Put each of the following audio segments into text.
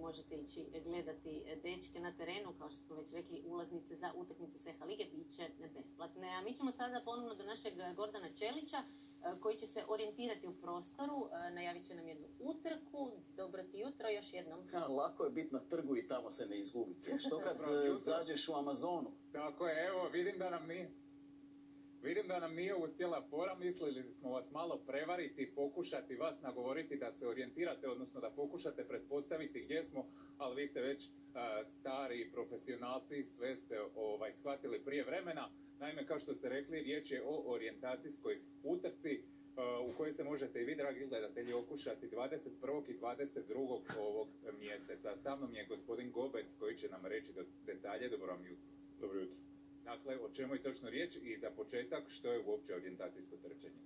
možete ići gledati dečke na terenu, kao što smo već rekli, ulaznice za utakmice Sveha lige bit će besplatne. A mi ćemo sada ponovno do našeg Gordana Čelića, koji će se orijentirati u prostoru, najavit će nam jednu utrku. Dobro ti jutro još jednom. Lako je biti na trgu i tamo se ne izgubiti. Što kad zađeš u Amazonu? Tako je, evo, vidim da nam nije uspjela fora, mislili smo vas malo prevariti, pokušati vas nagovoriti da se orijentirate, odnosno da pokušate pretpostaviti gdje smo, ali vi ste već stari profesionalci, sve ste shvatili prije vremena. Naime, kao što ste rekli, riječ je o orijentacijskoj utrci u kojoj se možete i vi, dragi gledatelji, okušati 21. i 22. ovog mjeseca. Sa mnom je gospodin Gobec koji će nam reći detalje. Dobro vam jutro. Dobro jutro. Dakle, o čemu je točno riječ i za početak, što je uopće orijentacijsko trčanje?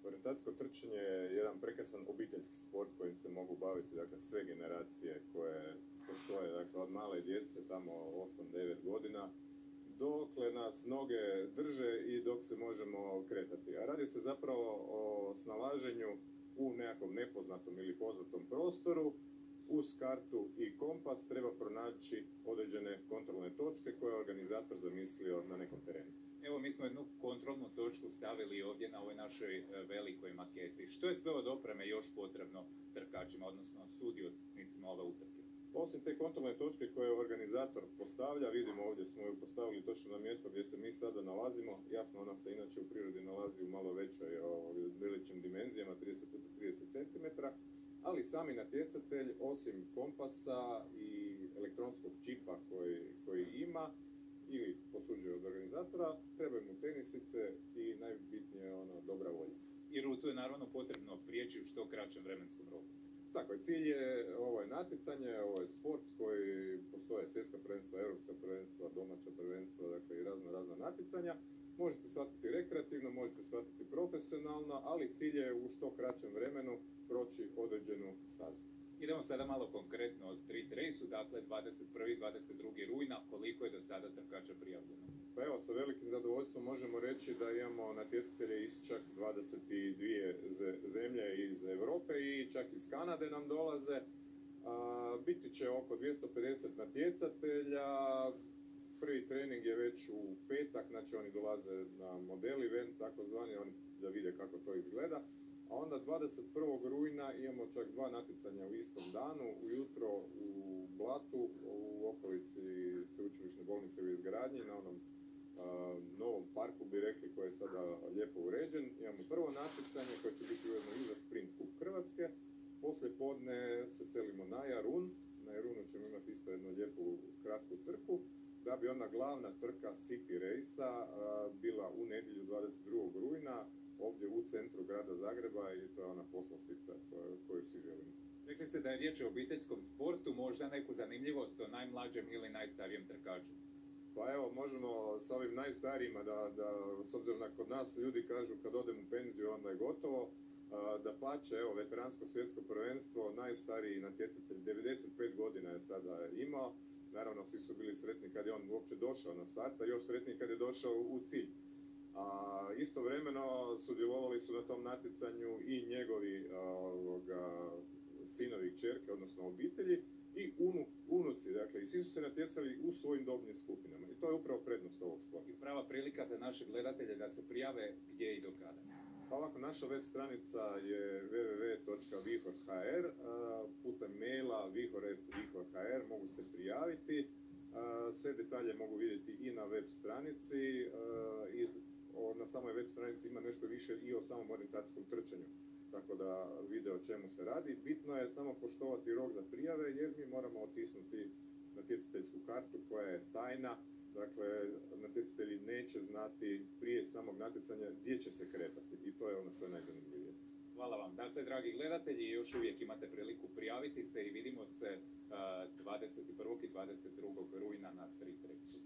Orijentacijsko trčanje je jedan prekrasan obiteljski sport kojim se mogu baviti sve generacije koje postoje, dakle od male djece, tamo 8-9 godina, dokle nas noge drže i dok se možemo kretati. A radi se zapravo o snalaženju u nekakvom nepoznatom ili poznatom prostoru. Uz kartu i kompas treba pronaći određene kontrolne točke koje je organizator zamislio na nekom terenu. Evo, mi smo jednu kontrolnu točku stavili ovdje na ovoj našoj velikoj maketi. Što je sve od opreme još potrebno trkačima, odnosno sudionicima ove utrke? Osim te kontrolne točke koje organizator postavlja, vidimo ovdje smo ju postavili točno na mjesto gdje se mi sada nalazimo. Jasno, ona se inače u prirodi nalazi u malo većim dimenzijama, 30x30 cm. Ali sami natjecatelj, osim kompasa i elektronskog čipa koji ima ili posuđuje od organizatora, trebaju mu tenisice i najbitnije dobra volja. I rutu je naravno potrebno prijeći u što kraćem vremenskom roku. Tako je, cilj je natjecanje, ovo je sport koji postoje svjetska prvenstva, europska prvenstva, domaća prvenstva, dakle i razna natjecanja. Možete shvatiti rekreativno, možete shvatiti profesionalno, ali cilj je u što kraćem vremenu proći određenu stazu. Idemo sada malo konkretno o street race-u, dakle 21. i 22. rujna, koliko je do sada trkača prijavljeno? Pa evo, sa velikim zadovoljstvom možemo reći da imamo natjecatelje iz čak 22 zemlje iz Europe i čak iz Kanade nam dolaze. Biti će oko 250 natjecatelja. Prvi trening je već u petak, znači oni dolaze na model event, takozvani, oni da vide kako to izgleda. A onda 21. rujna imamo čak 2 natjecanja u istom danu, ujutro u Blatu, u okolici sveučilišne bolnice u izgradnji, na onom novom parku bi rekli koji je sada lijepo uređen. Imamo prvo natjecanje koje će biti ujedno i za sprint kup Hrvatske. Poslije podne se selimo na Jarun. Na Jarunu ćemo imati isto jednu lijepu kratku trku, da bi onda glavna trka City Race-a bila u nedjelju 22. rujna ovdje u centru grada Zagreba i to je ona poslastica koju svi želimo. Rekli ste da je riječ o obiteljskom sportu, možda neku zanimljivost o najmlađem ili najstarijem trkaču? Pa evo, možemo sa ovim najstarijima da s obzirom da kod nas ljudi kažu kad odem u penziju onda je gotovo, da pače, evo, veteransko svjetsko prvenstvo, najstariji natjecatelj, 95 godina je sada imao. Naravno, svi su bili sretni kad je on uopće došao na start, a još sretni kad je došao u cilj. A istovremeno sudjelovali su na tom natjecanju i njegovi sinovi i kćerke, odnosno obitelji, i unuci, dakle, i svi su se natjecali u svojim dobnim skupinama. I to je upravo prednost ovog sporta. I prava prilika za naše gledatelje da se prijave gdje i do kada? Pa ovako, naša web stranica je www.vihor.hr, putem maila vihor.hr mogu se prijaviti. Sve detalje mogu vidjeti i na web stranici. Na samoj web stranici ima nešto više i o samom orijentacijskom trčanju, tako da vide o čemu se radi. Bitno je samo poštovati rok za prijave jer mi moramo otisnuti natjecateljsku kartu koja je tajna. Dakle, natjecatelji neće znati prije samog natjecanja gdje će se kretati i to je ono što je najzanimljivije. Hvala vam. Dakle, dragi gledatelji, još uvijek imate priliku prijaviti se i vidimo se 21. i 22. rujna na street race-u.